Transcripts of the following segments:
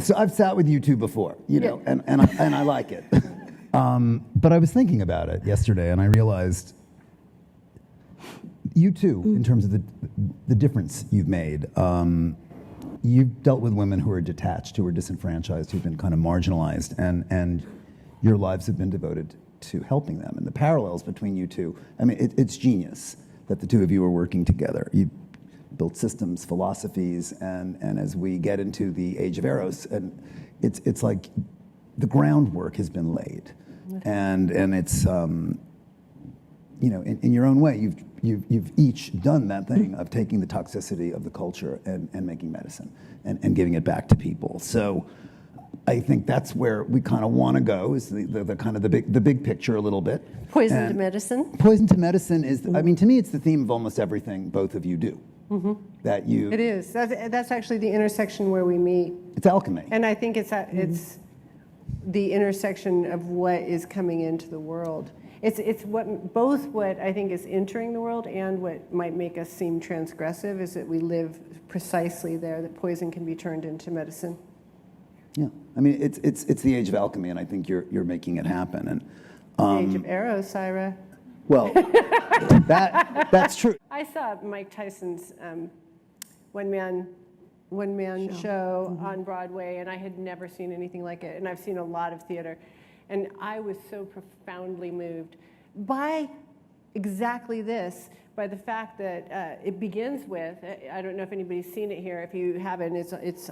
So I've sat with you two before, you know, and I like it. But I was thinking about it yesterday, and I realized you too, in terms of the difference you've made. You've dealt with women who are detached, who are disenfranchised, who've been kind of marginalized, and your lives have been devoted to helping them. And the parallels between you two, I mean, it's genius that the two of you are working together. You built systems, philosophies, and as we get into the age of Eros, and it's like the groundwork has been laid, and it's you know, in your own way, you've each done that thing of taking the toxicity of the culture and making medicine and giving it back to people. So I think that's where we kind of want to go, is the kind of the big picture a little bit. Poison to medicine. Poison to medicine is, I mean, to me, it's the theme of almost everything both of you do. That you. It is. That's actually the intersection where we meet. It's alchemy. And I think it's the intersection of what is coming into the world. It's both what I think is entering the world and what might make us seem transgressive is that we live precisely there, that poison can be turned into medicine. Yeah, I mean, it's the age of alchemy, and I think you're making it happen. And the age of Eros, Ira. Well, that's true. I saw Mike Tyson's one-man show on Broadway, and I had never seen anything like it. And I've seen a lot of theater, and I was so profoundly moved by exactly this, by the fact that it begins with, I don't know if anybody's seen it here. If you haven't, it's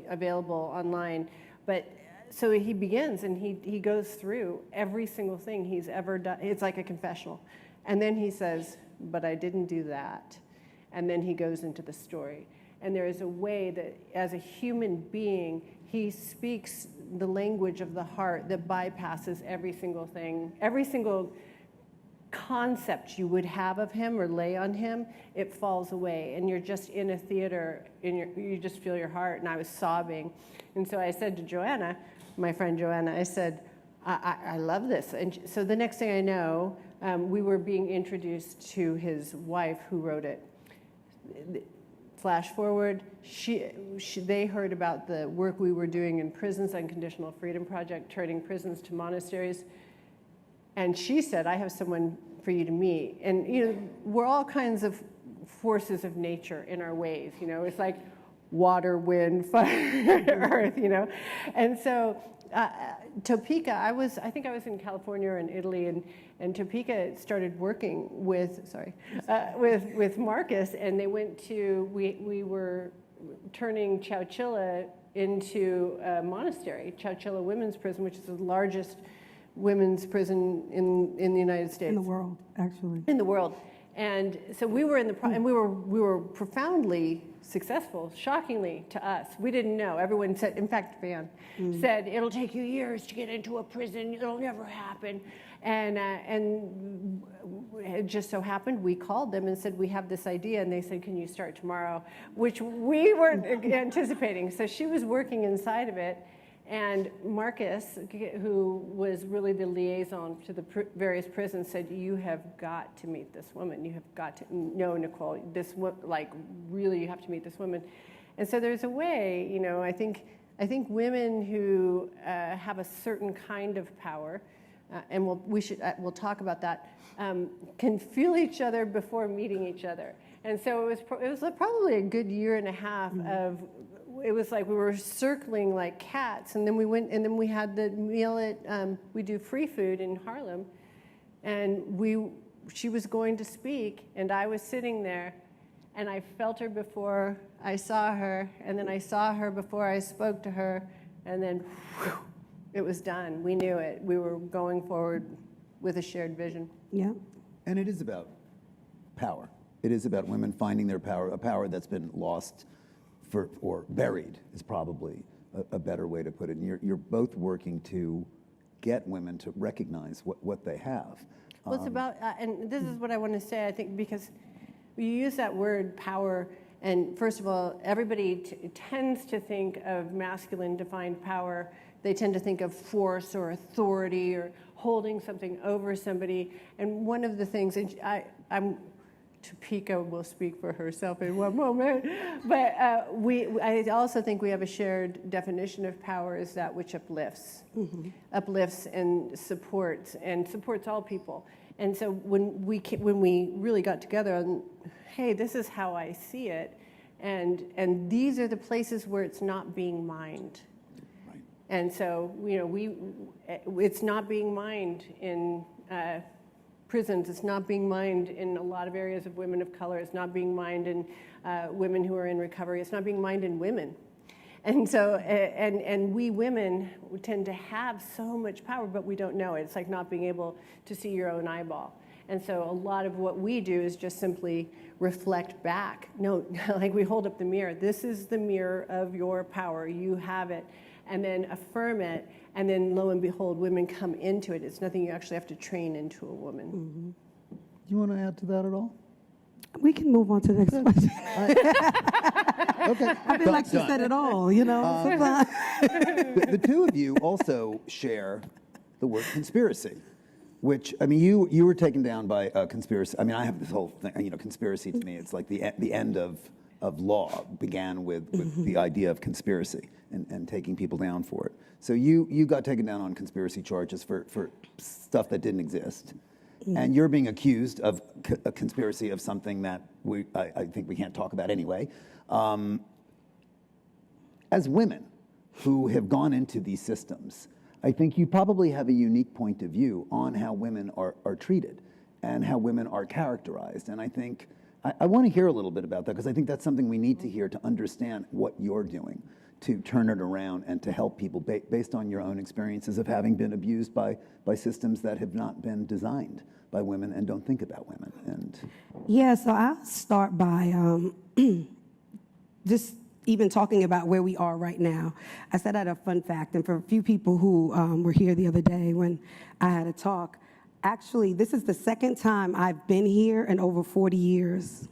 available online. But so he begins, and he goes through every single thing he's ever done. It's like a confessional. And then he says, but I didn't do that. And then he goes into the story. And there is a way that, as a human being, he speaks the language of the heart that bypasses every single thing, every single concept you would have of him or lay on him, it falls away. And you're just in a theater, and you just feel your heart. And I was sobbing. And so I said to Joanna, my friend Joanna, I said, I love this. And so the next thing I know, we were being introduced to his wife who wrote it. Flash forward, they heard about the work we were doing in prisons, Unconditional Freedom Project, turning prisons to monasteries. And she said, I have someone for you to meet. And, you know, we're all kinds of forces of nature in our ways, you know. It's like water, wind, fire, earth, you know. And so Topeka, I think I was in California or in Italy, and Topeka started working with Marcus, and they went to, we were turning Chowchilla into a monastery, Chowchilla Women's Prison, which is the largest women's prison in the United States. In the world, actually. In the world. And so we were and we were profoundly successfl, shockingly to us. We didn't know. Everyone said, in fact, Van said, it'll take you years to get into a prison. It'll never happen. And it just so happened, we called them and said, we have this idea. And they said, can you start tomorrow? Which we weren't anticipating. So she was working inside of it. And Marcus, who was really the liaison to the various prisons, said, you have got to meet this woman. You have got to know Nicole. Really, you have to meet this woman. And so there's a way, you know, I think women who have a certain kind of power, and we'll talk about that, can feel each other before meeting each other. And so it was probably a good year and a half of. It was like we were circling like cats, and then we went, and then we had the meal at, we do free food in Harlem, and she was going to speak, and I was sitting there, and I felt her before I saw her, and then I saw her before I spoke to her, and then whew, it was done. We knew it. We were going forward with a shared vision. Yeah. And it is about power. It is about women finding their power, a power that's been lost or buried is probably a better way to put it. And you're both working to get women to recognize what they have. Well, it's about, and this is what I want to say, I think, because you use that word power, and first of all, everybody tends to think of masculine defined power. They tend to think of force or authority or holding something over somebody. And one of the things, and Topeka will speak for herself in one moment. But I also think we have a shared definition of power is that which uplifts, uplifts and supports all people. And so when we really got together on, hey, this is how I see it, and these are the places where it's not being mined. Right. And so it's not being mined in prisons. It's not being mined in a lot of areas of women of color. It's not being mined in women who are in recovery. It's not being mined in women. And so, and we women tend to have so much power, but we don't know it. It's like not being able to see your own eyeball. And so a lot of what we do is just simply reflect back. No, like we hold up the mirror. This is the mirror of your power. You have it. And then affirm it. And then lo and behold, women come into it. It's nothing you actually have to train into a woman. Do you want to add to that at all? We can move on to the next question. Okay. I feel like she said it all, you know. The two of you also share the word conspiracy, which, I mean, you were taken down by a conspiracy. I mean, I have this whole thing, conspiracy to me, it's like the end of law began with the idea of conspiracy and taking people down for it. So you got taken down on conspiracy charges for stuff that didn't exist. And you're being accused of a conspiracy of something that I think we can't talk about anyway. As women who have gone into these systems, I think you probably have a unique point of view on how women are treated and how women are characterized. And I think I want to hear a little bit about that because I think that's something we need to hear to understand what you're doing to turn it around and to help people based on your own experiences of having been abused by systems that have not been designed by women and don't think about women. And yeah, so I'll start by just even talking about where we are right now. I said I had a fun fact, and for a few people who were here the other day when I had a talk, actually, this is the second time I've been here in over 40 years.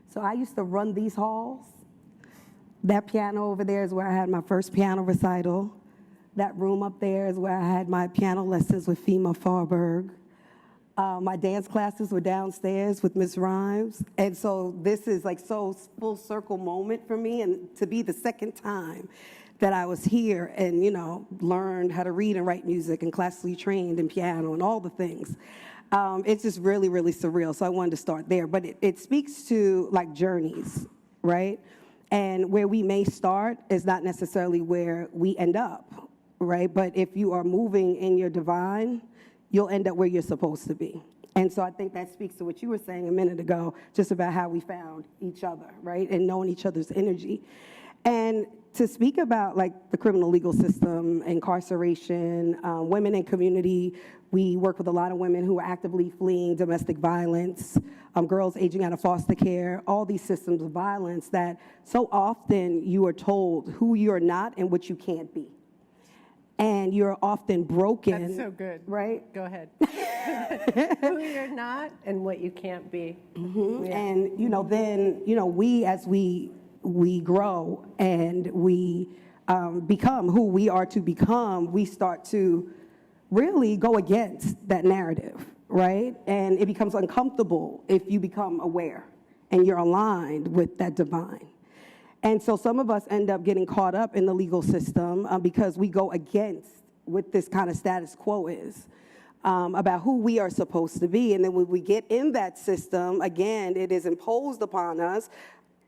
So I used to run these halls. That piano over there is where I had my first piano recital. That room up there is where I had my piano lessons with Fema Farberg. My dance classes were downstairs with Miss Rhymes. And so this is like so full circle moment for me, and to be the second time that I was here and, learned how to read and write music and classically trained in piano and all the things. It's just really, really surreal. So I wanted to start there. But it speaks to like journeys, right? And where we may start is not necessarily where we end up, right? But if you are moving in your divine, you'll end up where you're supposed to be. And so I think that speaks to what you were saying a minute ago, just about how we found each other, right? And knowing each other's energy. And to speak about like the criminal legal system, incarceration, women in community, we work with a lot of women who are actively fleeing domestic violence, girls aging out of foster care, all these systems of violence that so often you are told who you're not and what you can't be. And you're often broken. That's so good. Right? Go ahead. Who you're not and what you can't be. Mm-hmm. Yeah. And, then, we, as we grow and we become who we are to become, we start to really go against that narrative, right? And it becomes uncomfortable if you become aware and you're aligned with that divine. And so some of us end up getting caught up in the legal system because we go against what this kind of status quo is about who we are supposed to be. And then when we get in that system, again, it is imposed upon us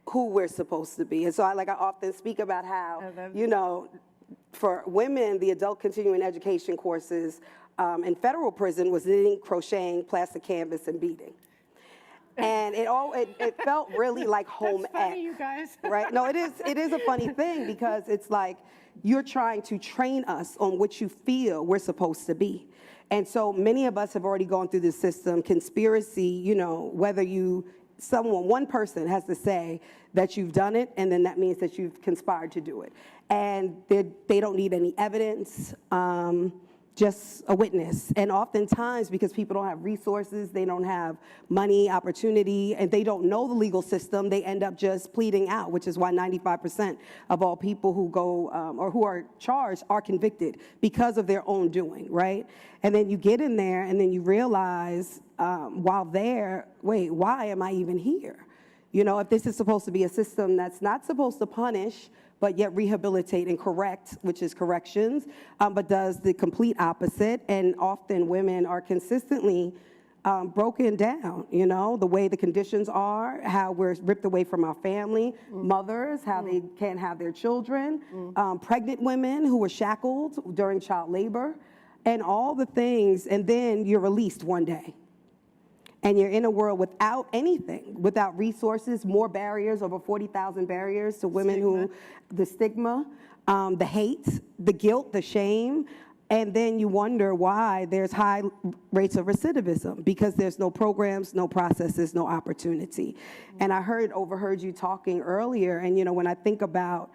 who we're supposed to be. And so I often speak about how, for women, the adult continuing education courses in federal prison was knitting, crocheting, plastic canvas, and beading. And it felt really like home ec. That's funny, you guys. Right? No, it is a funny thing because it's like you're trying to train us on what you feel we're supposed to be. And so many of us have already gone through this system, conspiracy, whether one person has to say that you've done it, and then that means that you've conspired to do it. And they don't need any evidence. just a witness. And oftentimes, because people don't have resources, they don't have money, opportunity, and they don't know the legal system, they end up just pleading out, which is why 95% of all people who go or who are charged are convicted because of their own doing, right? And then you get in there and then you realize while there, wait, why am I even here? You know, if this is supposed to be a system that's not supposed to punish, but yet rehabilitate and correct, which is corrections, but does the complete opposite. And often women are consistently broken down, you know, the way the conditions are, how we're ripped away from our family, mothers, how they can't have their children, pregnant women who were shackled during child labor, and all the things, and then you're released one day. And you're in a world without anything, without resources, more barriers, over 40,000 barriers to women who, the stigma, the hate, the guilt, the shame. And then you wonder why there's high rates of recidivism, because there's no programs, no processes, no opportunity. And I overheard you talking earlier, and you know, when I think about,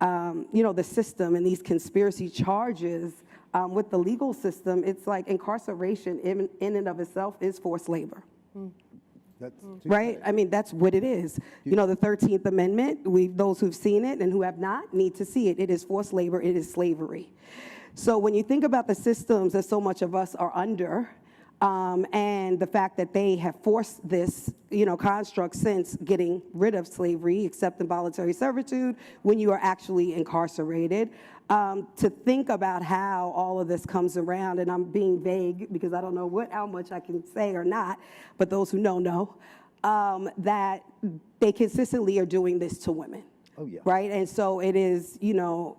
you know, the system and these conspiracy charges with the legal system, it's like incarceration in and of itself is forced labor. Right? I mean, that's what it is. You know, the 13th Amendment, those who've seen it and who have not need to see it. It is forced labor. It is slavery. So when you think about the systems that so much of us are under, and the fact that they have forced this, you know, construct since getting rid of slavery, except involuntary servitude, when you are actually incarcerated, to think about how all of this comes around, and I'm being vague because I don't know how much I can say or not, but those who know, that they consistently are doing this to women. Oh, yeah. Right? And so it is, you know,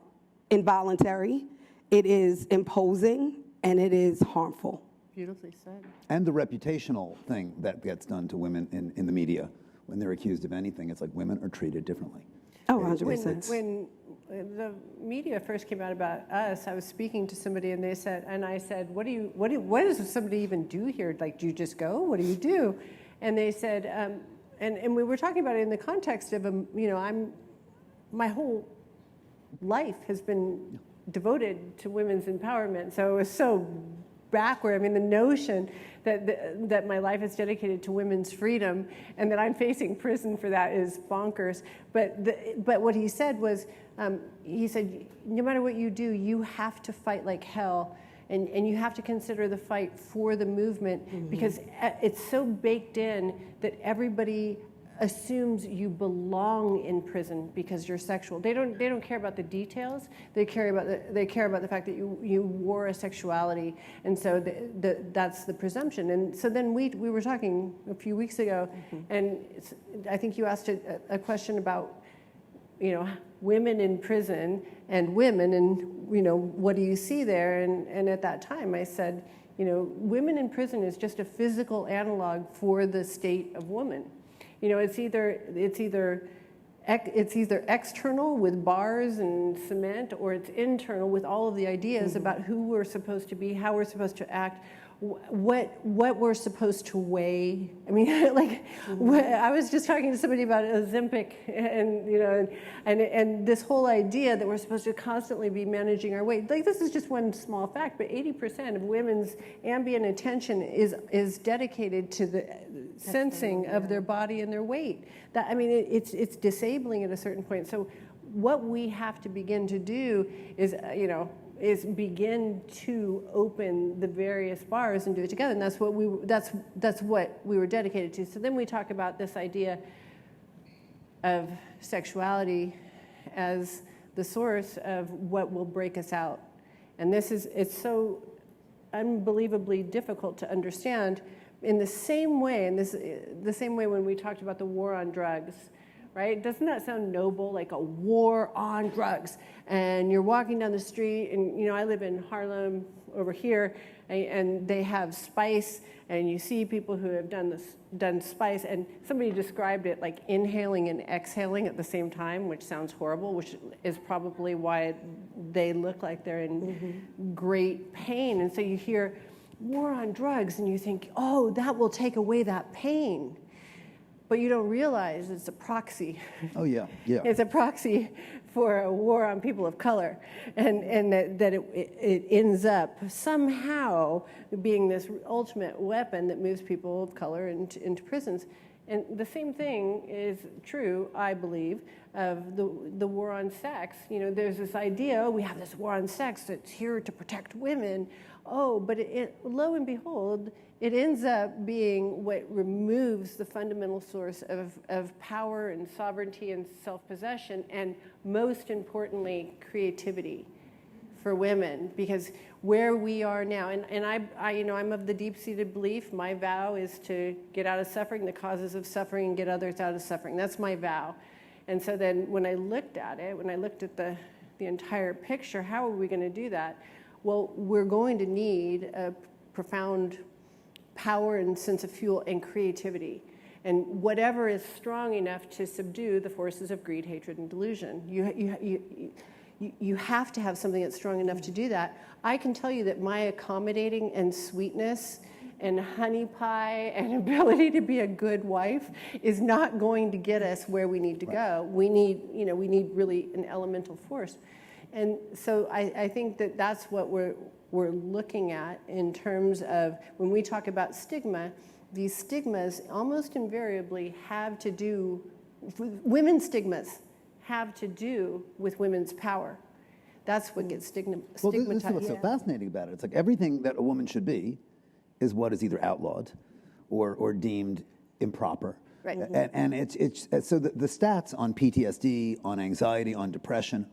involuntary, it is imposing, and it is harmful. Beautifully said. And the reputational thing that gets done to women in the media when they're accused of anything, it's like women are treated differently. Oh, 100%. When the media first came out about us, I was speaking to somebody and I said, what does somebody even do here? Like, do you just go? What do you do? And they said, and we were talking about it in the context of, you know, my whole life has been devoted to women's empowerment. So it was so backward. I mean, the notion that my life is dedicated to women's freedom and that I'm facing prison for that is bonkers. But what he said was, he said, no matter what you do, you have to fight like hell. And you have to consider the fight for the movement, because it's so baked in that everybody assumes you belong in prison because you're sexual. They don't care about the details. They care about the fact that you wore a sexuality, and so that's the presumption. And so then we were talking a few weeks ago, and I think you asked a question about, you know, women in prison and women, and you know, what do you see there? And at that time I said, you know, women in prison is just a physical analog for the state of woman. You know, it's either external with bars and cement, or it's internal with all of the ideas about who we're supposed to be, how we're supposed to act, what we're supposed to weigh. I mean, like, I was just talking to somebody about Ozempic, and you know, and this whole idea that we're supposed to constantly be managing our weight. Like, this is just one small fact, but 80% of women's ambient attention is dedicated to the sensing of their body and their weight. That, I mean, it's disabling at a certain point. So what we have to begin to do is, you know, is begin to open the various bars and do it together, and that's what we were dedicated to. So then we talk about this idea of sexuality as the source of what will break us out, and it's so unbelievably difficult to understand. In the same way, the same way when we talked about the war on drugs. Right? Doesn't that sound noble, like a war on drugs? And you're walking down the street, and you know, I live in Harlem over here, and they have spice, and you see people who have done spice, and somebody described it like inhaling and exhaling at the same time, which sounds horrible, which is probably why they look like they're in great pain. And so you hear war on drugs, and you think, oh, that will take away that pain. But you don't realize it's a proxy. Oh, yeah, yeah. It's a proxy for a war on people of color, and that it ends up somehow being this ultimate weapon that moves people of color into prisons. And the same thing is true, I believe, of the war on sex. You know, there's this idea, oh, we have this war on sex that's here to protect women. Oh, but lo and behold, it ends up being what removes the fundamental source of power and sovereignty and self-possession, and most importantly, creativity for women. Because where we are now, and I you know, I'm of the deep-seated belief, my vow is to get out of suffering, the causes of suffering, and get others out of suffering. That's my vow. And so then when I looked at it, when I looked at the entire picture, how are we going to do that? Well, we're going to need a profound power and sense of fuel and creativity, and whatever is strong enough to subdue the forces of greed, hatred, and delusion. You have to have something that's strong enough to do that. I can tell you that my accommodating and sweetness and honey pie and ability to be a good wife is not going to get us where we need to go. We need, you know, we need really an elemental force. And so I think that that's what we're looking at in terms of when we talk about stigma. These stigmas almost invariably have to do, women's stigmas have to do with women's power. That's what gets stigmatized. Well, this is what's so fascinating about it. It's like everything that a woman should be is what is either outlawed or deemed improper. Right. And it's so the stats on PTSD, on anxiety, on depression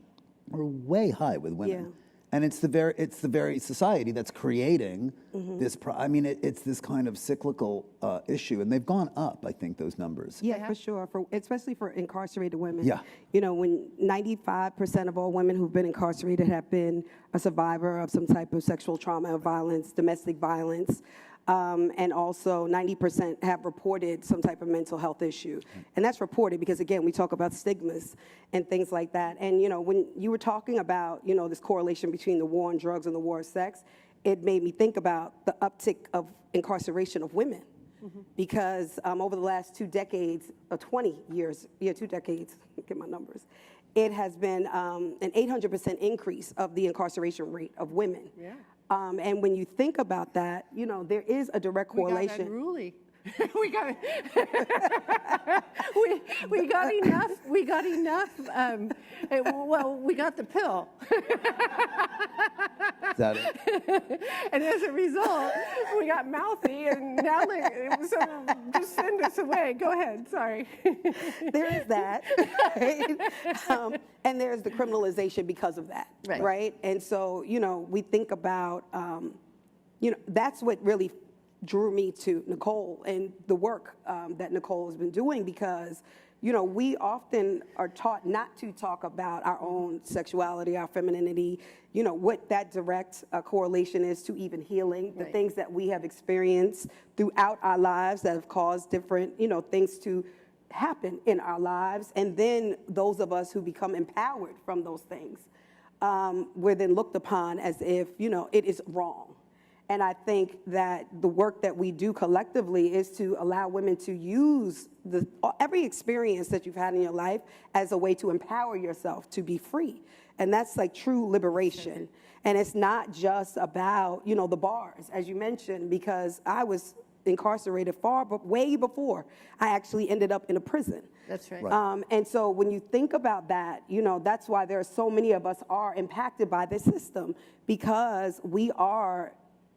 are way high with women. Yeah. And it's the very society that's creating this. I mean, it's this kind of cyclical issue, and they've gone up. I think those numbers. Yeah, for sure. Especially for incarcerated women. Yeah. You know, when 95% of all women who've been incarcerated have been a survivor of some type of sexual trauma or violence, domestic violence. And also 90% have reported some type of mental health issue. And that's reported because, again, we talk about stigmas and things like that. And, you know, when you were talking about, you know, this correlation between the war on drugs and the war on sex, it made me think about the uptick of incarceration of women. Because over the last 2 decades, 20 years, 2 decades, get my numbers, it has been an 800% increase of the incarceration rate of women. Yeah. And when you think about that, you know, there is a direct correlation. We got unruly. we got enough. We got enough. Well, we got the pill. Is that it? And as a result, we got mouthy, and now so just send us away. Go ahead. Sorry. There is that, right? And there's the criminalization because of that, right? And so, you know, we think about, you know, that's what really drew me to Nicole and the work that Nicole has been doing, because, you know, we often are taught not to talk about our own sexuality, our femininity, you know, what that direct correlation is to even healing, the things that we have experienced throughout our lives that have caused different, you know, things to happen in our lives. And then those of us who become empowered from those things, we're then looked upon as if, you know, it is wrong. And I think that the work that we do collectively is to allow women to use every experience that you've had in your life as a way to empower yourself to be free. And that's like true liberation. And it's not just about, you know, the bars, as you mentioned, because I was incarcerated way before I actually ended up in a prison. That's right. And so when you think about that, you know, that's why there are so many of us are impacted by this system, because we are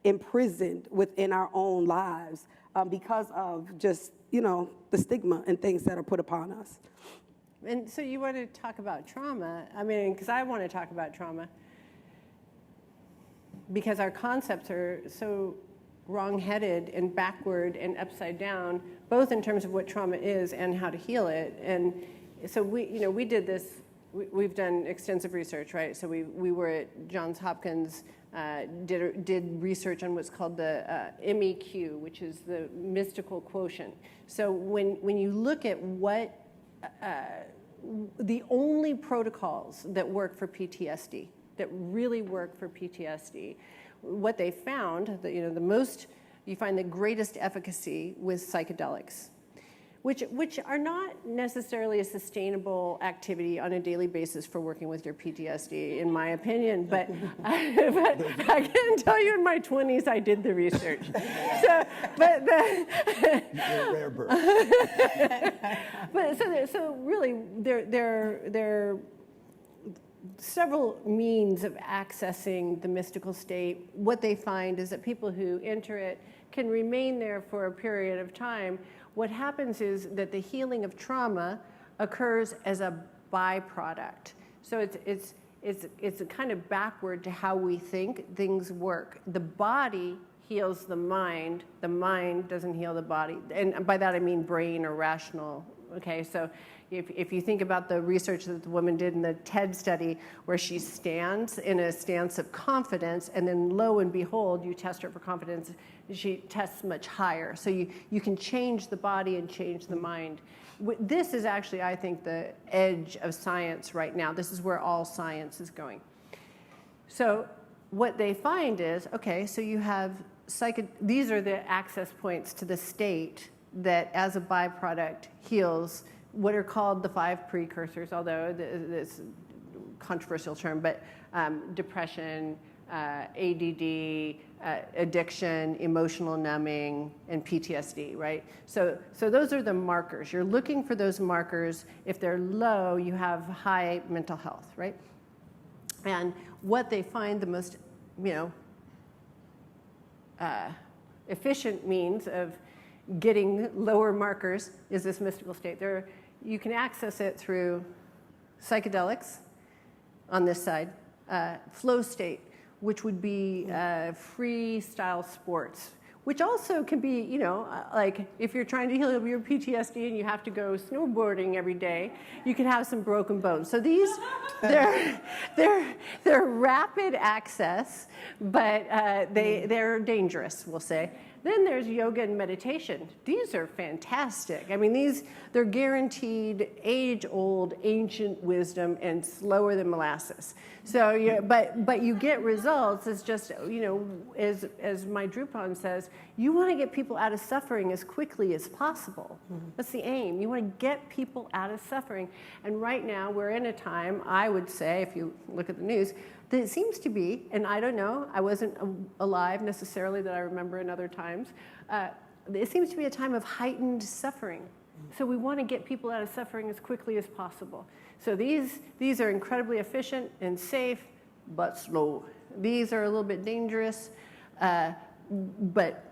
imprisoned within our own lives because of just, you know, the stigma and things that are put upon us. And so you want to talk about trauma. I mean, because I want to talk about trauma because our concepts are so wrong-headed and backward and upside down, both in terms of what trauma is and how to heal it. And so we did this. We've done extensive research, right? So we were at Johns Hopkins, did research on what's called the MEQ, which is the mystical quotient. So when you look at what the only protocols that work for PTSD, that really work for PTSD, what they found, that, you know, you find the greatest efficacy with psychedelics. which are not necessarily a sustainable activity on a daily basis for working with your PTSD, in my opinion. But, but I can tell you, in my 20s, I did the research. So, but You're a rare bird. but so really, there are several means of accessing the mystical state. What they find is that people who enter it can remain there for a period of time. What happens is that the healing of trauma occurs as a byproduct. So it's a kind of backward to how we think things work. The body heals the mind doesn't heal the body. And by that I mean brain or rational. Okay, so if you think about the research that the woman did in the TED study, where she stands in a stance of confidence, and then lo and behold, you test her for confidence, she tests much higher. So you can change the body and change the mind. This is actually, I think, the edge of science right now. This is where all science is going. So what they find is, okay, so you have these are the access points to the state that, as a byproduct, heals what are called the 5 precursors, although this controversial term, but depression, ADD, addiction, emotional numbing, and PTSD, right? So those are the markers. You're looking for those markers. If they're low, you have high mental health, right? And what they find the most, efficient means of getting lower markers is this mystical state. You can access it through psychedelics on this side, flow state, which would be freestyle sports, which also can be, like if you're trying to heal your PTSD and you have to go snowboarding every day, you can have some broken bones. So these, they're rapid access, but they're dangerous, we'll say. Then there's yoga and meditation. These are fantastic. I mean, they're guaranteed age-old ancient wisdom and slower than molasses. So, but you get results. It's just, as my Drupon says, you want to get people out of suffering as quickly as possible. Mm-hmm. That's the aim. You want to get people out of suffering. And right now, we're in a time, I would say, if you look at the news, that it seems to be, and I don't know, I wasn't alive necessarily that I remember in other times, it seems to be a time of heightened suffering. So we want to get people out of suffering as quickly as possible. So these are incredibly efficient and safe, but slow. These are a little bit dangerous, but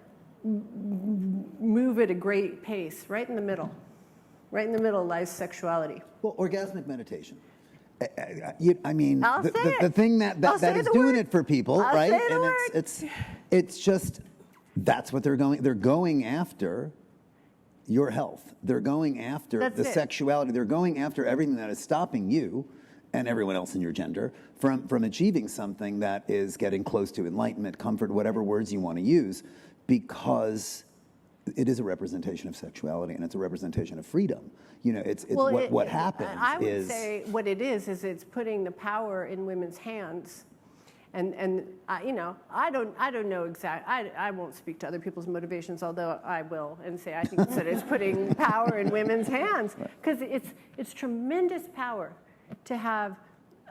move at a great pace, right in the middle. Right in the middle lies sexuality. Well, orgasmic meditation. I mean, the thing that is doing it for people, right? And it's just, that's what they're going after your health. They're going after the sexuality. They're going after everything that is stopping you and everyone else in your gender from achieving something that is getting close to enlightenment, comfort, whatever words you want to use, because it is a representation of sexuality and it's a representation of freedom. What happens is... I would say what it is it's putting the power in women's hands. And I don't know exactly. I won't speak to other people's motivations, although I will, and say I think that it's putting power in women's hands, because it's tremendous power to have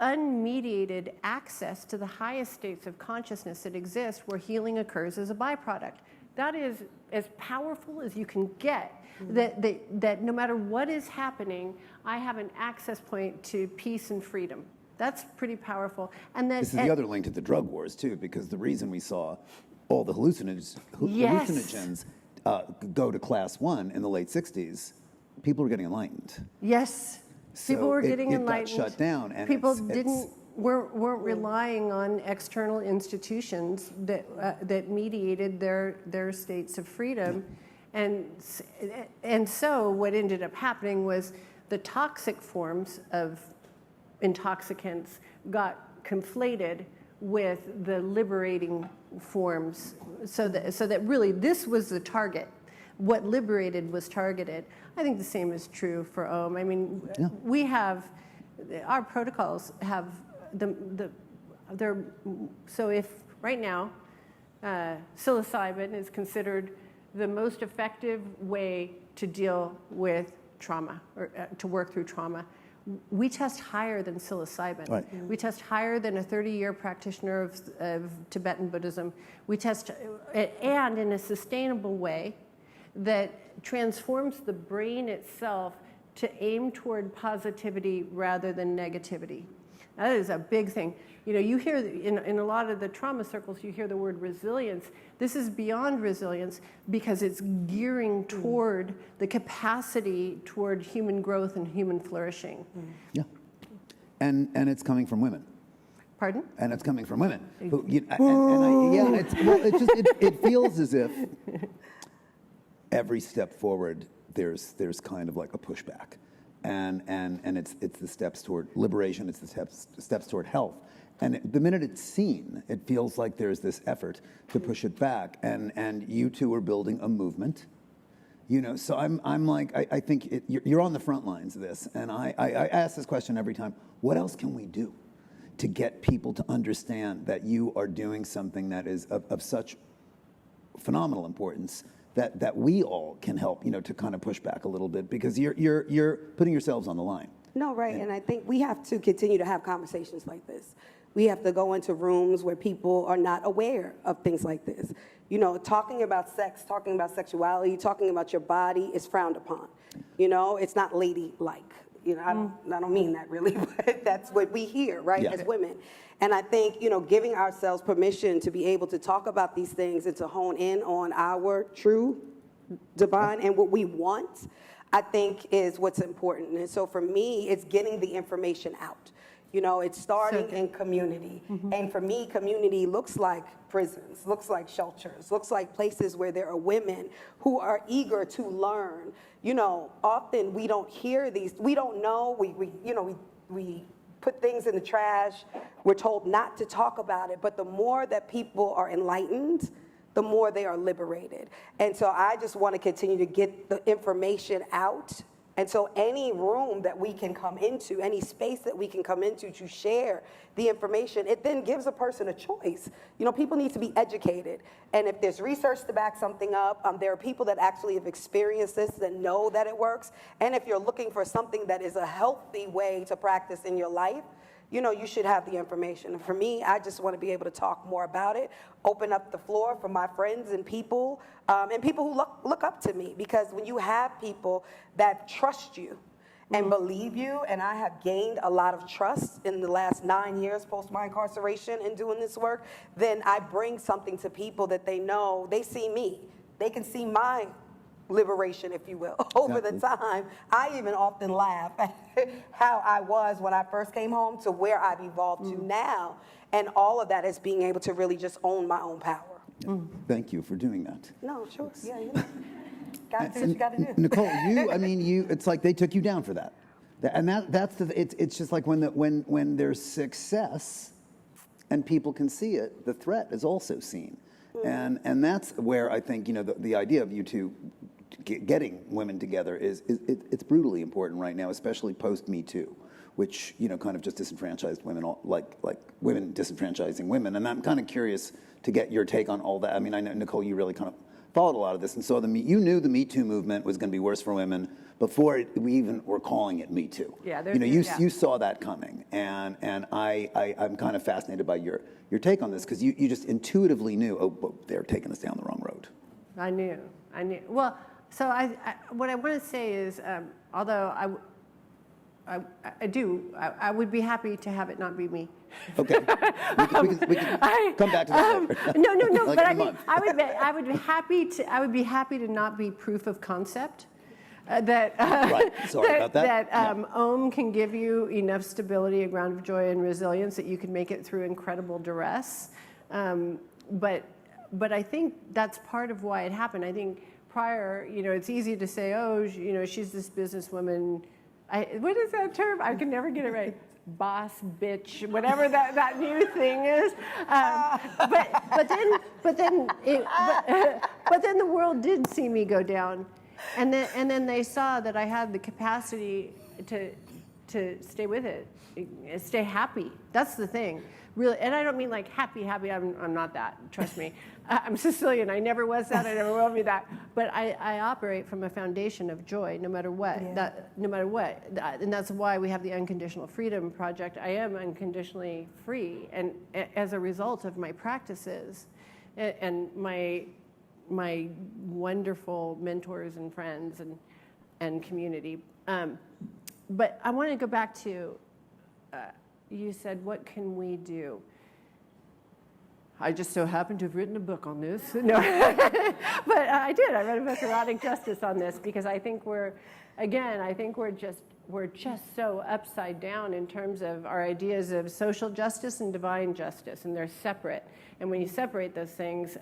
unmediated access to the highest states of consciousness that exist, where healing occurs as a byproduct. That is as powerful as you can get. That no matter what is happening, I have an access point to peace and freedom. That's pretty powerful. And then, this is the other link to the drug wars, too, because the reason we saw all the hallucinogens go to class 1 in the late 60s, people were getting enlightened. Yes, people were getting enlightened. It got shut down. And people weren't relying on external institutions that mediated their states of freedom. And so what ended up happening was the toxic forms of intoxicants got conflated with the liberating forms, so that really this was the target. What liberated was targeted. I think the same is true for OM. I mean, we have, our protocols have so if right now psilocybin is considered the most effective way to deal with trauma or to work through trauma. We test higher than psilocybin. Right. We test higher than a 30-year practitioner of Tibetan Buddhism. We test, and in a sustainable way that transforms the brain itself to aim toward positivity rather than negativity. That is a big thing. You know, you hear in a lot of the trauma circles, you hear the word resilience. This is beyond resilience because it's gearing toward the capacity toward human growth and human flourishing. Yeah. And it's coming from women. Pardon? And it's coming from women. Who, it feels as if every step forward, there's kind of like a pushback. And it's the steps toward liberation, it's the steps toward health. And the minute it's seen, it feels like there's this effort to push it back. And you two are building a movement. You know, so I'm like, I think you're on the front lines of this. And I ask this question every time, what else can we do to get people to understand that you are doing something that is of such phenomenal importance that we all can help, you know, to kind of push back a little bit, because you're putting yourselves on the line. No, right, and I think we have to continue to have conversations like this. We have to go into rooms where people are not aware of things like this. You know, talking about sex, talking about sexuality, talking about your body is frowned upon. You know, it's not ladylike. You know, I don't mean that really, but that's what we hear, right, Yeah. as women. And I think, you know, giving ourselves permission to be able to talk about these things and to hone in on our true divine and what we want, I think is what's important. And so for me, it's getting the information out. You know, it's starting in community. And for me, community looks like prisons, looks like shelters, looks like places where there are women who are eager to learn. You know, often we don't hear these, we don't know, we put things in the trash, we're told not to talk about it, but the more that people are enlightened, the more they are liberated. And so I just want to continue to get the information out. And so any room that we can come into, any space that we can come into to share the information, it then gives a person a choice. You know, people need to be educated. And if there's research to back something up, there are people that actually have experienced this that know that it works. And if you're looking for something that is a healthy way to practice in your life, you know, you should have the information. And for me, I just want to be able to talk more about it, open up the floor for my friends and people who look up to me. Because when you have people that trust you and believe you, and I have gained a lot of trust in the last 9 years post my incarceration and doing this work, then I bring something to people that they know, they see me. They can see my liberation, if you will, over the time. I even often laugh at how I was when I first came home to where I've evolved to now. And all of that is being able to really just own my own power. Thank you for doing that. No, sure. Yeah, you know. Gotta do what you gotta do. Nicole, it's like they took you down for that. And it's just like when there's success and people can see it, the threat is also seen. And that's where I think, you know, the idea of you two getting women together it's brutally important right now, especially post MeToo, which, you know, kind of just disenfranchised women, like women disenfranchising women. And I'm kind of curious to get your take on all that. I mean, I know, Nicole, you really kind of followed a lot of this and saw you knew the Me Too movement was going to be worse for women before we even were calling it Me Too. Yeah, you know, you saw that coming, and I'm kind of fascinated by your take on this, because you just intuitively knew, oh, they're taking us down the wrong road. I knew. Well, so what I want to say is, although I would be happy to have it not be me. Okay, we can come back to that later. No. Like but I mean, I would be happy to not be proof of concept. Right. Sorry about that. Om can give you enough stability, a ground of joy and resilience that you can make it through incredible duress. But I think that's part of why it happened. I think prior, you know, it's easy to say, oh, you know, she's this businesswoman. What is that term? I can never get it right. Boss, bitch, whatever that new thing is. But then the world did see me go down. And then they saw that I had the capacity to stay with it, stay happy. That's the thing, really. And I don't mean like happy. I'm not that. Trust me. I'm Sicilian. I never was that. I never will be that. But I operate from a foundation of joy, no matter what. Yeah. No matter what. And that's why we have the Unconditional Freedom Project. I am unconditionally free, and as a result of my practices and my wonderful mentors and friends and community. But I want to go back to, you said, what can we do? I just so happen to have written a book on this. No, but I did. I read a book, Erotic Justice, on this, because I think we're just so upside down in terms of our ideas of social justice and divine justice, and they're separate. And when you separate those things,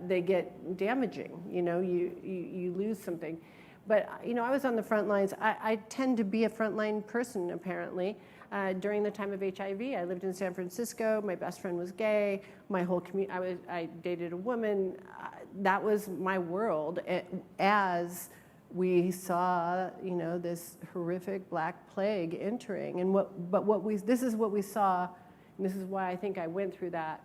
they get damaging. You lose something. But I was on the front lines. I tend to be a frontline person, apparently. During the time of HIV, I lived in San Francisco. My best friend was gay. My whole community. I dated a woman. That was my world. As we saw, this horrific Black Plague entering, and this is what we saw, and this is why I think I went through that.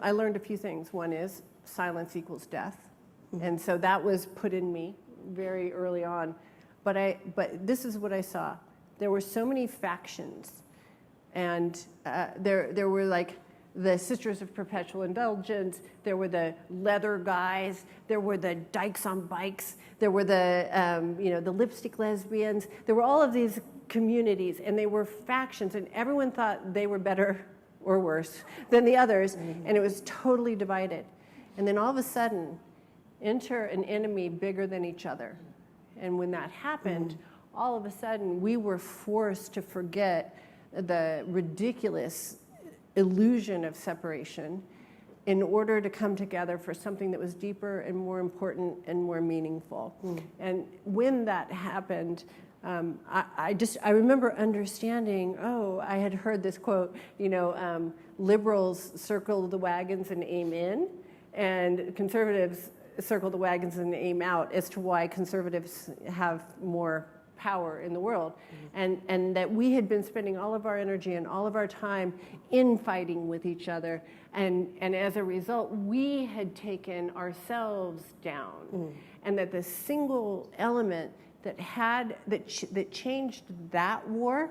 I learned a few things. One is silence equals death, and so that was put in me very early on. But this is what I saw. There were so many factions, and there were like the Sisters of Perpetual Indulgence, there were the leather guys, there were the dykes on bikes, there were the lipstick lesbians. There were all of these communities, and they were factions, and everyone thought they were better or worse than the others, and it was totally divided. And then all of a sudden, enter an enemy bigger than each other. And when that happened, all of a sudden, we were forced to forget the ridiculous illusion of separation in order to come together for something that was deeper and more important and more meaningful. And when that happened, I remember understanding, I had heard this quote, liberals circle the wagons and aim in, and conservatives circle the wagons and aim out, as to why conservatives have more power in the world. And that we had been spending all of our energy and all of our time infighting with each other, and as a result, we had taken ourselves down. And that the single element that changed that war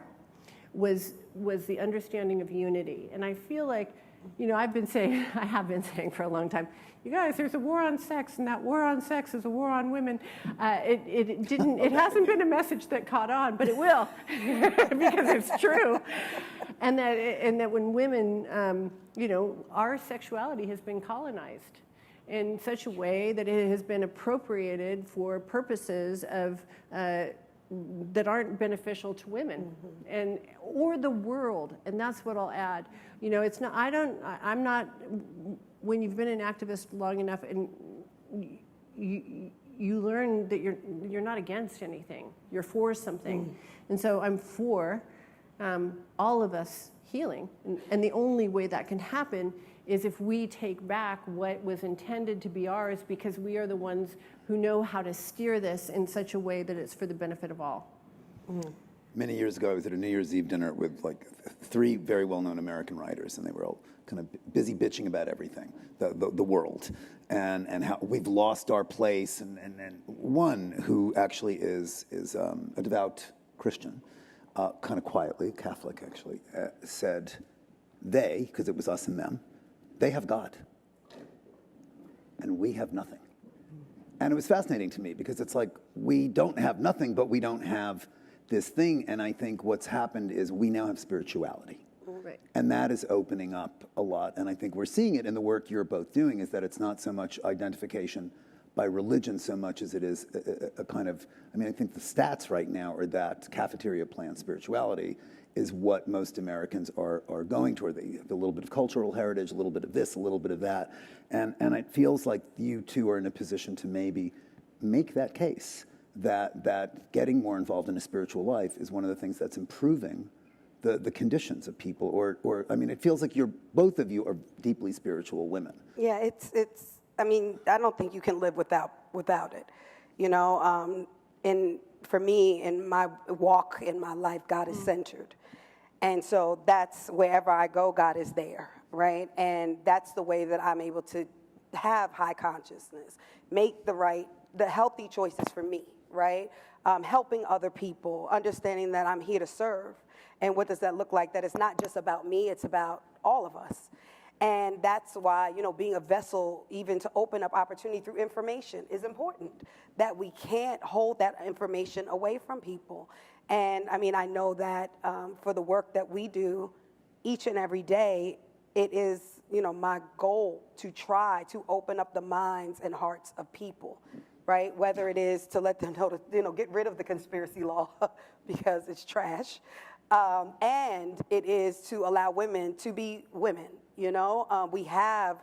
was the understanding of unity. And I feel like, I have been saying for a long time, you guys, there's a war on sex, and that war on sex is a war on women. It hasn't been a message that caught on, but it will, because it's true. And that when women, our sexuality has been colonized in such a way that it has been appropriated for purposes of that aren't beneficial to women, or the world. And that's what I'll add. It's not. I'm not. When you've been an activist long enough, and you learn that you're not against anything. You're for something. And so I'm for all of us healing. And the only way that can happen is if we take back what was intended to be ours, because we are the ones who know how to steer this in such a way that it's for the benefit of all. Many years ago, I was at a New Year's Eve dinner with like 3 very well-known American writers, and they were all kind of busy bitching about everything, the world, and how we've lost our place. And one who actually is a devout Christian, kind of quietly, Catholic actually, said because it was us and them, they have God, and we have nothing. And it was fascinating to me, because it's like, we don't have nothing, but we don't have this thing. And I think what's happened is we now have spirituality. Right. And that is opening up a lot. And I think we're seeing it in the work you're both doing, is that it's not so much identification by religion so much as it is a kind of, I think the stats right now are that cafeteria plant spirituality is what most Americans are going toward. They have a little bit of cultural heritage, a little bit of this, a little bit of that. And it feels like you two are in a position to maybe make that case, that getting more involved in a spiritual life is one of the things that's improving the conditions of people. Or it feels like both of you are deeply spiritual women. Yeah, it's I don't think you can live without it, and for me, in my walk in my life, God is centered. And so that's wherever I go, God is there, right? And that's the way that I'm able to have high consciousness, make the healthy choices for me, right? Helping other people, understanding that I'm here to serve. And what does that look like? That it's not just about me, it's about all of us. And that's why, being a vessel, even to open up opportunity through information, is important. That we can't hold that information away from people. And I know that for the work that we do each and every day, it is, my goal to try to open up the minds and hearts of people, right? Whether it is to let them know to, get rid of the conspiracy law because it's trash, and it is to allow women to be women. We have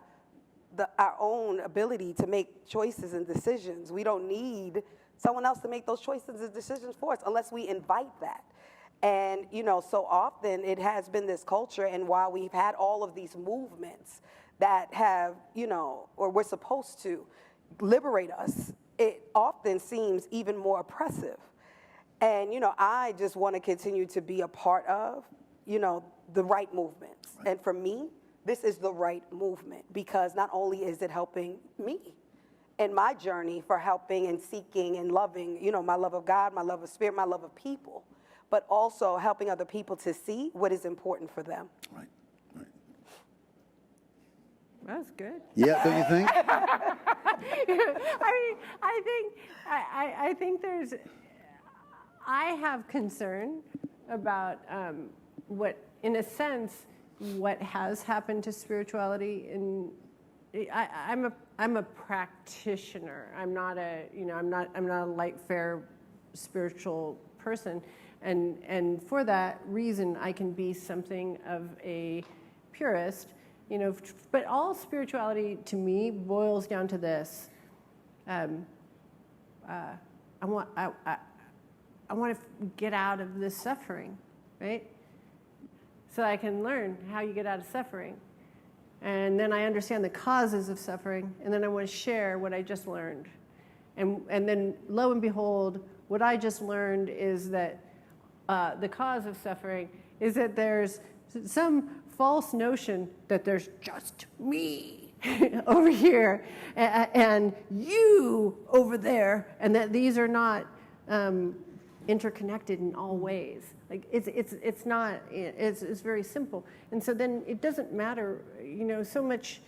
our own ability to make choices and decisions. We don't need someone else to make those choices and decisions for us unless we invite that. And, so often it has been this culture, and while we've had all of these movements that have, or we're supposed to liberate us, it often seems even more oppressive. And, I just want to continue to be a part of, the right movements. Right. And for me, this is the right movement, because not only is it helping me in my journey for helping and seeking and loving, my love of God, my love of spirit, my love of people, but also helping other people to see what is important for them. Right. That was good. Yeah, don't you think? I think I have concern about what, in a sense, what has happened to spirituality. I'm a practitioner. I'm not a light, fair, spiritual person, and for that reason, I can be something of a purist. But all spirituality to me boils down to this: I want to get out of this suffering, right? So I can learn how you get out of suffering. And then I understand the causes of suffering, and then I want to share what I just learned. And then, lo and behold, what I just learned is that the cause of suffering is that there's some false notion that there's just me over here and you over there, and that these are not interconnected in all ways. Like it's not. It's very simple. And so then it doesn't matter, so much.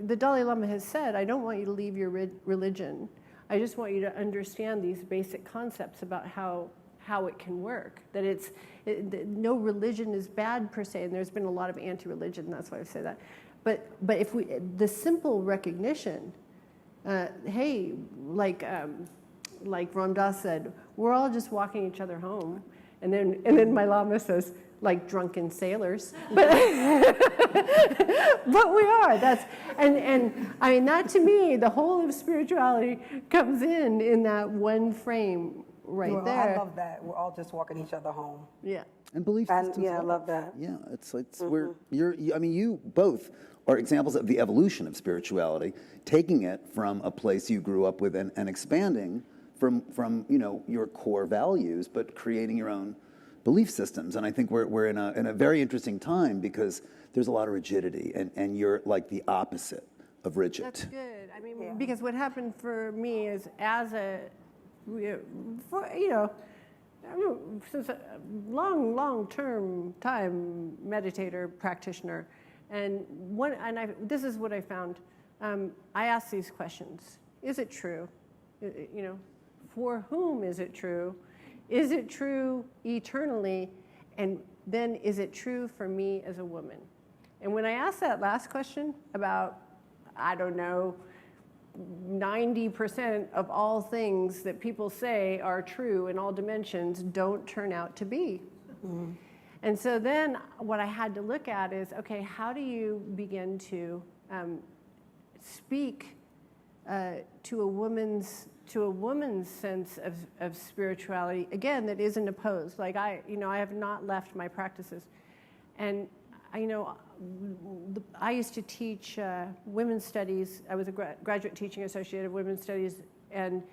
The Dalai Lama has said, I don't want you to leave your religion. I just want you to understand these basic concepts about how it can work. That no religion is bad per se, and there's been a lot of anti-religion. That's why I say that. But if the simple recognition, hey, like Ram Dass said, we're all just walking each other home, and then my Lama says, like drunken sailors, but but we are. And that to me, the whole of spirituality comes in that one frame right there. I love that. We're all just walking each other home. Yeah. And belief systems. Yeah, I love that. Yeah, it's where you both are examples of the evolution of spirituality, taking it from a place you grew up with and expanding from your core values, but creating your own belief systems. And I think we're in a very interesting time, because there's a lot of rigidity, and you're like the opposite of rigid. That's good. Because what happened for me is, as since a long-term time meditator, practitioner, this is what I found. I ask these questions: is it true? For whom is it true? Is it true eternally? And then, is it true for me as a woman? And when I asked that last question, about, 90% of all things that people say are true in all dimensions don't turn out to be. Mm-hmm. And so then what I had to look at is, okay, how do you begin to speak to a woman's sense of spirituality, again, that isn't opposed. Like I have not left my practices. And I used to teach women's studies. I was a graduate teaching associate of women's studies, and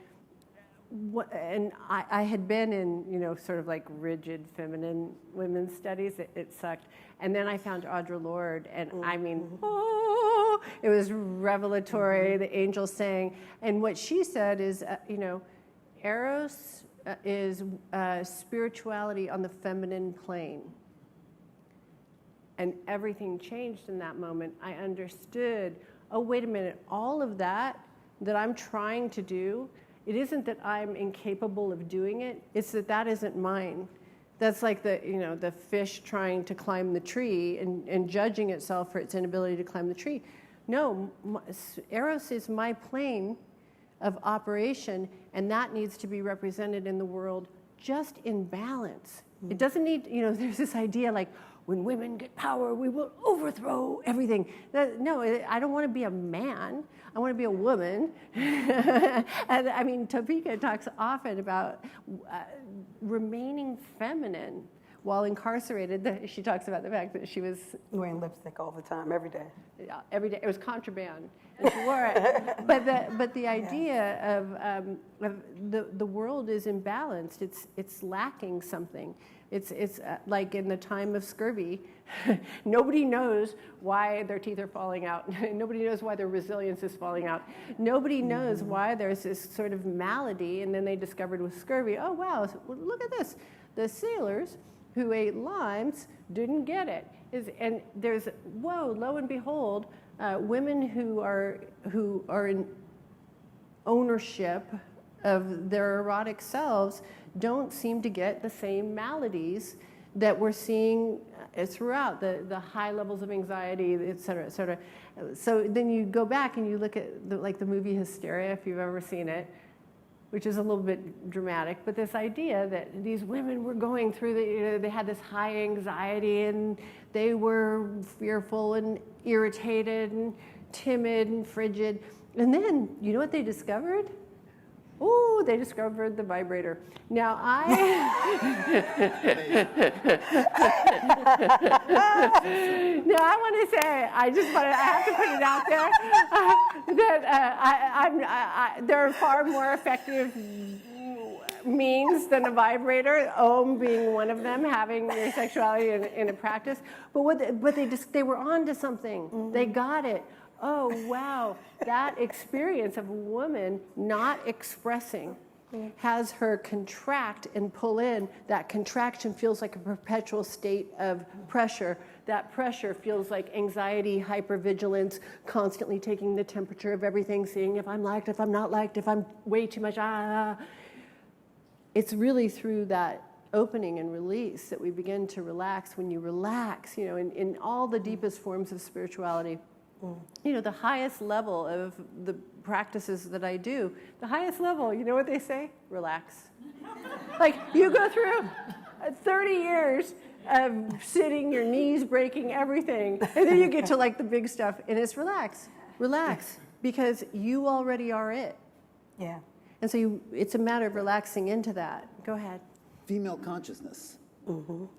and I had been in, sort of like rigid feminine women's studies. It sucked. And then I found Audre Lorde, and I mean, oh, it was revelatory, the angels sang. And what she said is, Eros is spirituality on the feminine plane. And everything changed in that moment. I understood, oh, wait a minute, all of that I'm trying to do, it isn't that I'm incapable of doing it, it's that isn't mine. That's like the fish trying to climb the tree and judging itself for its inability to climb the tree. No, Eros is my plane of operation, and that needs to be represented in the world just in balance. It doesn't need, there's this idea like, when women get power, we will overthrow everything. No, I don't want to be a man. I want to be a woman. And I mean, Topeka talks often about remaining feminine while incarcerated. She talks about the fact that she was wearing lipstick all the time, every day. Yeah, every day. It was contraband. And she wore it. But the idea of the world is imbalanced. It's lacking something. It's like in the time of scurvy, nobody knows why their teeth are falling out. Nobody knows why their resilience is falling out. Nobody knows why there's this sort of malady, and then they discovered with scurvy, oh wow, look at this. The sailors who ate limes didn't get it. And there's, whoa, lo and behold, women who are in ownership of their erotic selves don't seem to get the same maladies that we're seeing throughout, the high levels of anxiety, et cetera, et cetera. So then you go back and you look at the movie Hysteria, if you've ever seen it, which is a little bit dramatic, but this idea that these women were going through, they had this high anxiety and they were fearful and irritated and timid and frigid. And then, you know what they discovered? Oh, they discovered the vibrator. Now I want to say, I have to put it out there, that there are far more effective means than a vibrator, Om being one of them, having your sexuality in a practice. But they were onto something. Mm-hmm. They got it. Oh, wow, that experience of a woman not expressing has her contract and pull in. That contraction feels like a perpetual state of pressure. That pressure feels like anxiety, hypervigilance, constantly taking the temperature of everything, seeing if I'm liked, if I'm not liked, if I'm way too much. It's really through that opening and release that we begin to relax. When you relax, in all the deepest forms of spirituality, the highest level of the practices that I do, the highest level, you know what they say? Relax. Like, you go through 30 years of sitting, your knees breaking, everything, and then you get to like the big stuff, and it's relax, because you already are it. Yeah. And so it's a matter of relaxing into that. Go ahead. Female consciousness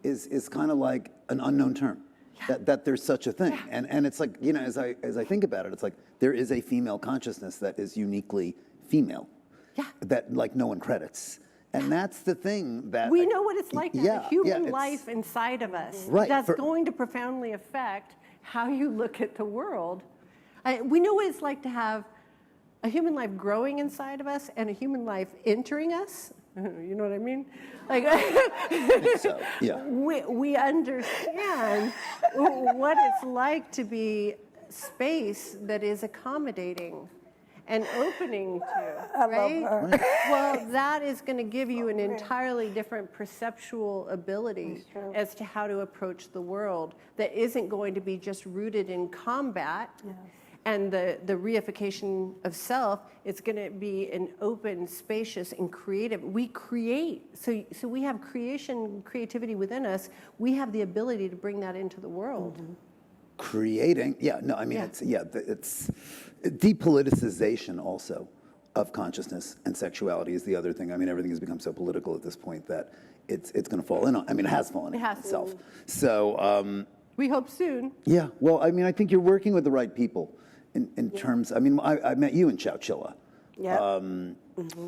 is kind of like an unknown term. That there's such a thing. Yeah. And it's like, as I think about it, it's like there is a female consciousness that is uniquely female. Yeah. That like no one credits. And that's the thing that we know what it's like to have a human life inside of us. Right. That's going to profoundly affect how you look at the world. We know what it's like to have a human life growing inside of us and a human life entering us. You know what I mean? Like, I think so, yeah. We understand what it's like to be space that is accommodating and opening to, right? I love her. Well, that is going to give you an entirely different perceptual ability as to how to approach the world that isn't going to be just rooted in combat. Yeah. And the reification of self, it's going to be an open, spacious, and creative. We create, so we have creativity within us. We have the ability to bring that into the world. Mm-hmm. Creating, it's depoliticization also of consciousness and sexuality is the other thing. I mean, everything has become so political at this point that it's going to fall in on. I mean, it has fallen in on itself. So we hope soon. Yeah. Well, I mean, I think you're working with the right people. In terms, I mean, I met you in Chowchilla. Yeah.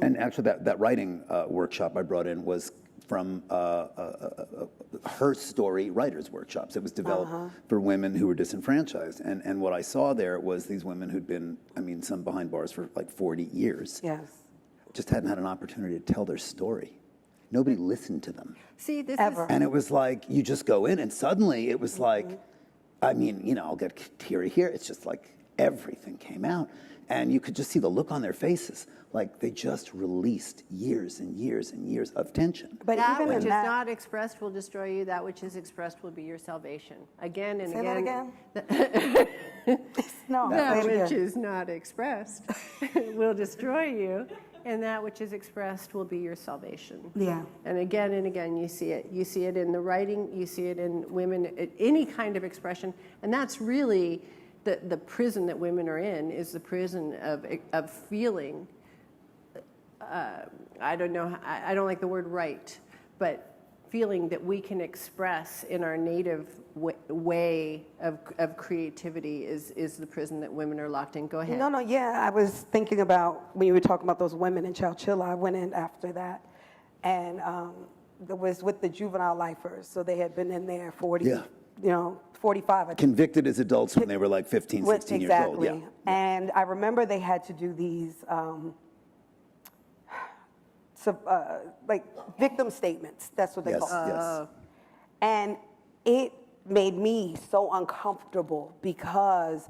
And actually, that writing workshop I brought in was from her story writers' workshops. It was developed for women who were disenfranchised. And what I saw there was these women who'd been, I mean, some behind bars for like 40 years. Yes. Just hadn't had an opportunity to tell their story. Nobody listened to them. See, this Ever. is And it was like, you just go in, and suddenly it was like, I mean, you know, I'll get teary here. It's just like everything came out. And you could just see the look on their faces, like they just released years and years and years of tension. But that even which in is that, not expressed will destroy you. That which is expressed will be your salvation. Again and say again. that again? No, That say it which again. is not expressed will destroy you, and that which is expressed will be your salvation. Yeah. And again, you see it. You see it in the writing. You see it in women. Any kind of expression, and that's really the prison that women are in. Is the prison of feeling. I don't know. I don't like the word right, but feeling that we can express in our native way of creativity is the prison that women are locked in. Go ahead. No, yeah. I was thinking about when you were talking about those women in Chowchilla. I went in after that, and it was with the juvenile lifers. So they had been in there 45. I think. Convicted as adults when they were like 15, 16 years old. Exactly. And I remember they had to do these like victim statements. That's what they call it. Yes. And it made me so uncomfortable because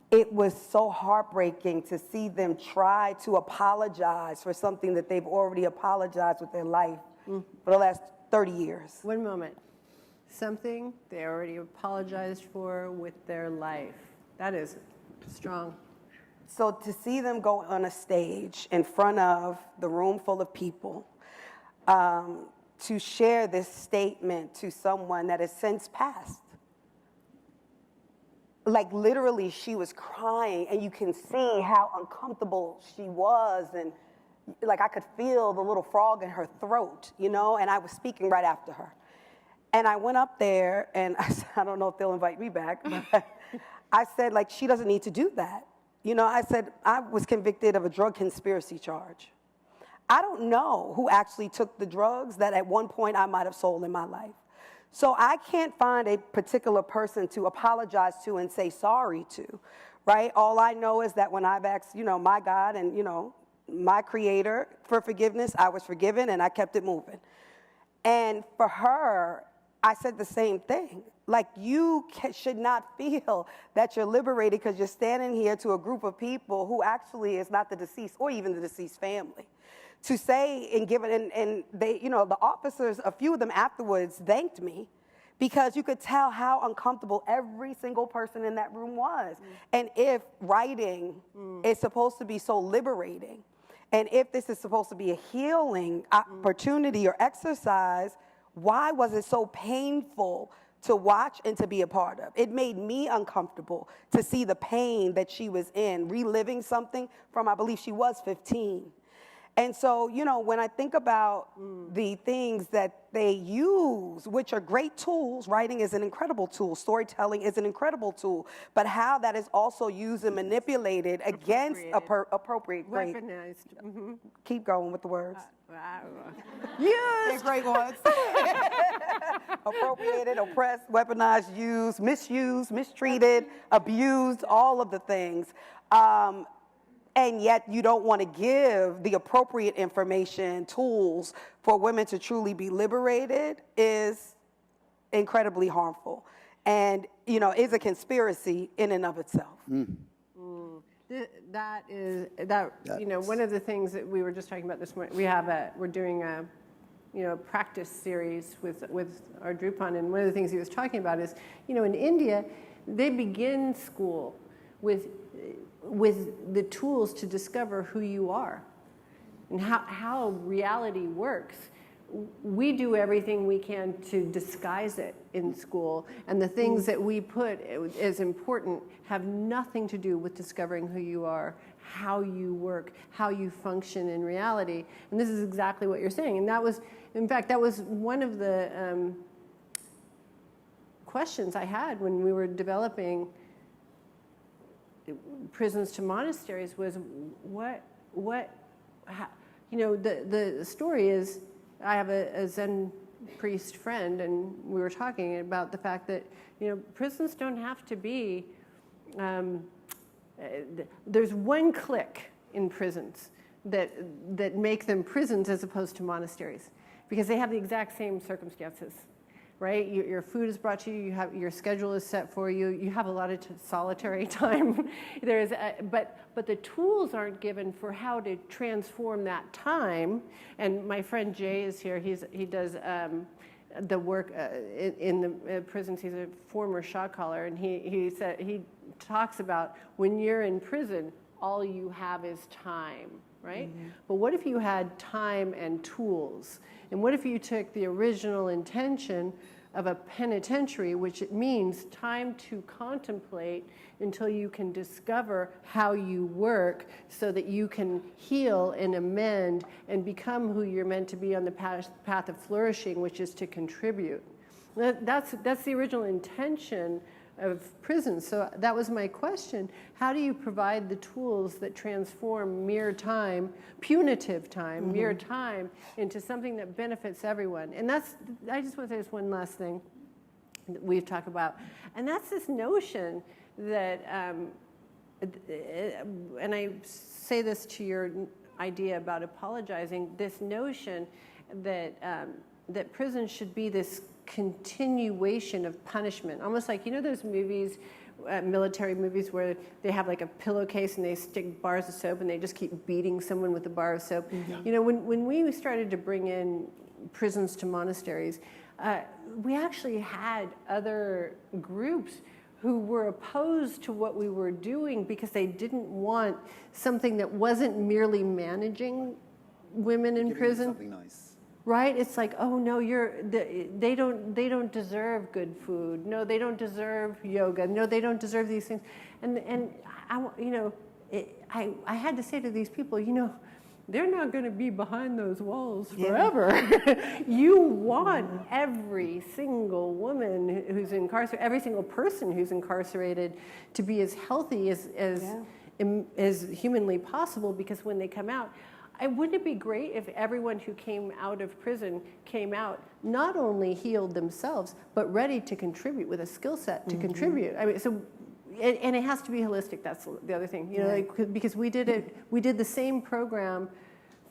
it was so heartbreaking to see them try to apologize for something that they've already apologized with their life for the last 30 years. One moment. Something they already apologized for with their life. That is strong. So to see them go on a stage in front of the room full of people, to share this statement to someone that has since passed. Like literally she was crying, and you can see how uncomfortable she was, and like I could feel the little frog in her throat, you know, and I was speaking right after her. And I went up there and I said, I don't know if they'll invite me back, but I said, like, she doesn't need to do that. You know, I said, I was convicted of a drug conspiracy charge. I don't know who actually took the drugs that at one point I might have sold in my life. So I can't find a particular person to apologize to and say sorry to, right? All I know is that when I've asked, you know, my God and, you know, my Creator for forgiveness, I was forgiven and I kept it moving. And for her, I said the same thing. Like, you should not feel that you're liberated because you're standing here to a group of people who actually is not the deceased or even the deceased family. To say and give it, and they, you know, the officers, a few of them afterwards thanked me because you could tell how uncomfortable every single person in that room was. And if writing is supposed to be so liberating, and if this is supposed to be a healing opportunity or exercise, why was it so painful to watch and to be a part of? It made me uncomfortable to see the pain that she was in, reliving something from, I believe she was 15. And so, you know, when I think about the things that they use, which are great tools, writing is an incredible tool, storytelling is an incredible tool, but how that is also used and manipulated against appropriate, great. Weaponized. Mm-hmm. Keep going with the words. Yes. They're great ones. Appropriated, oppressed, weaponized, used, misused, mistreated, abused, all of the things. And yet you don't want to give the appropriate information, tools for women to truly be liberated is incredibly harmful. And, you know, is a conspiracy in and of itself. That is, you know, one of the things that we were just talking about this morning, we're doing a, you know, practice series with our Drupon, and one of the things he was talking about is, you know, in India, they begin school with the tools to discover who you are and how reality works. We do everything we can to disguise it in school, and the things that we put as important have nothing to do with discovering who you are, how you work, how you function in reality. And this is exactly what you're saying. And that was, in fact, that was one of the questions I had when we were developing Prisons to Monasteries was what the story is, I have a Zen priest friend, and we were talking about the fact that, prisons don't have to be, there's one clique in prisons that make them prisons as opposed to monasteries, because they have the exact same circumstances, right? Your food is brought to you, your schedule is set for you, you have a lot of solitary time. But the tools aren't given for how to transform that time. And my friend Jay is here. He does the work in the prisons. He's a former shot caller, and he talks about when you're in prison, all you have is time, right? Mm-hmm. But what if you had time and tools? And what if you took the original intention of a penitentiary, which it means time to contemplate until you can discover how you work so that you can heal and amend and become who you're meant to be on the path of flourishing, which is to contribute. That's the original intention of prison. So that was my question. How do you provide the tools that transform mere time, punitive time, mere time, into something that benefits everyone? And I just want to say this one last thing that we've talked about. And that's this notion that, and I say this to your idea about apologizing, this notion that, that prison should be this continuation of punishment, almost like, those movies, military movies where they have like a pillowcase and they stick bars of soap and they just keep beating someone with a bar of soap. Mm-hmm. When we started to bring in prisons to monasteries, we actually had other groups who were opposed to what we were doing because they didn't want something that wasn't merely managing women in prison. Something nice. Right? It's like, oh no, they don't deserve good food. No, they don't deserve yoga. No, they don't deserve these things. And I had to say to these people, they're not going to be behind those walls forever. Yeah. You want every single woman who's incarcerated, every single person who's incarcerated, to be as healthy as humanly possible, because when they come out, wouldn't it be great if everyone who came out of prison came out not only healed themselves, but ready to contribute with a skill set to contribute? I mean, and it has to be holistic. That's the other thing, because we did the same program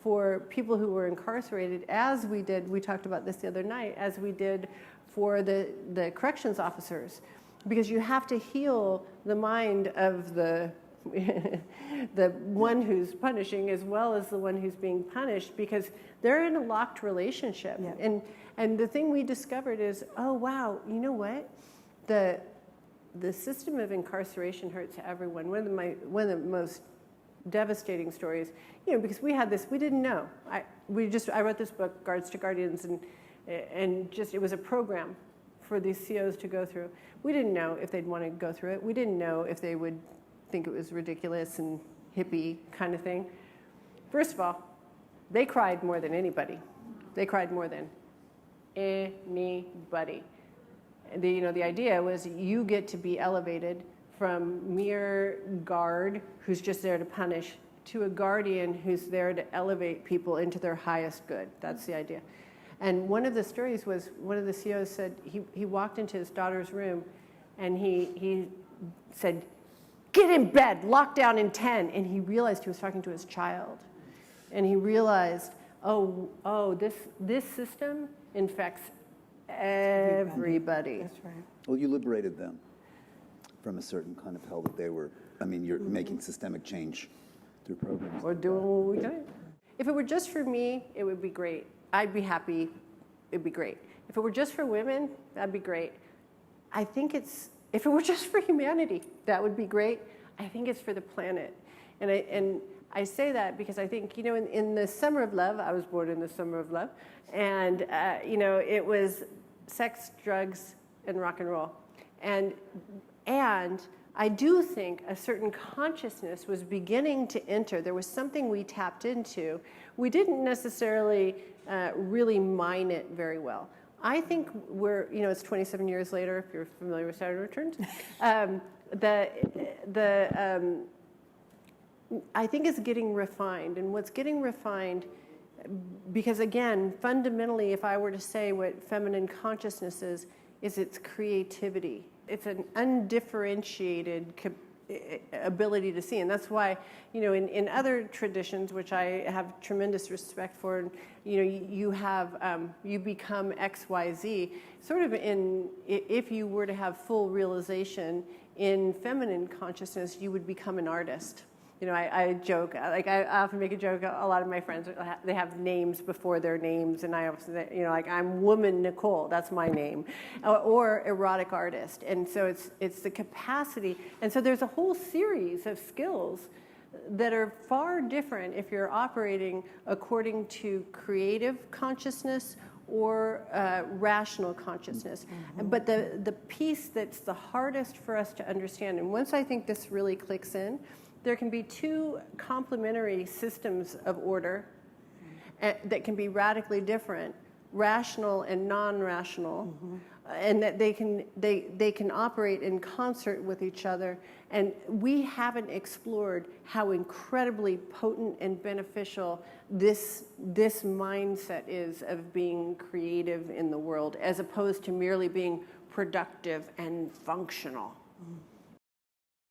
for people who were incarcerated as we did. We talked about this the other night, as we did for the corrections officers, because you have to heal the mind of the one who's punishing as well as the one who's being punished, because they're in a locked relationship. Yeah. And the thing we discovered is, oh wow, you know what? The system of incarceration hurts everyone. One of the most devastating stories, because we had this, we didn't know. I wrote this book, Guards to Guardians, and just, it was a program for these COs to go through. We didn't know if they'd want to go through it. We didn't know if they would think it was ridiculous and hippie kind of thing. First of all, they cried more than anybody. They cried more than anybody. The idea was you get to be elevated from mere guard who's just there to punish to a guardian who's there to elevate people into their highest good. That's the idea. And one of the stories was, one of the COs said he walked into his daughter's room and he said, "Get in bed, lock down in 10. And he realized he was talking to his child. And he realized, oh, this system infects everybody. That's right. Well, you liberated them from a certain kind of hell that they were. I mean, you're making systemic change through programs. We're doing what we can. If it were just for me, it would be great. I'd be happy. It'd be great. If it were just for women, that'd be great. I think if it were just for humanity, that would be great. I think it's for the planet. And I say that because I think, in the summer of love, I was born in the summer of love, and, it was sex, drugs, and rock and roll. And I do think a certain consciousness was beginning to enter. There was something we tapped into. We didn't necessarily really mine it very well. I think it's 27 years later, if you're familiar with Saturn Returns. I think is getting refined. And what's getting refined, because again, fundamentally, if I were to say what feminine consciousness is its creativity. It's an undifferentiated ability to see. And that's why, in other traditions, which I have tremendous respect for, you have, you become X, Y, Z, sort of if you were to have full realization in feminine consciousness, you would become an artist. I joke, like I often make a joke, a lot of my friends, they have names before their names, and I often, like I'm woman Nicole, that's my name, or erotic artist. And so it's the capacity, and so there's a whole series of skills that are far different if you're operating according to creative consciousness or rational consciousness. Mm-hmm. But the piece that's the hardest for us to understand, and once I think this really clicks in, there can be two complementary systems of order that can be radically different, rational and non-rational, and that they can operate in concert with each other. And we haven't explored how incredibly potent and beneficial this mindset is of being creative in the world, as opposed to merely being productive and functional.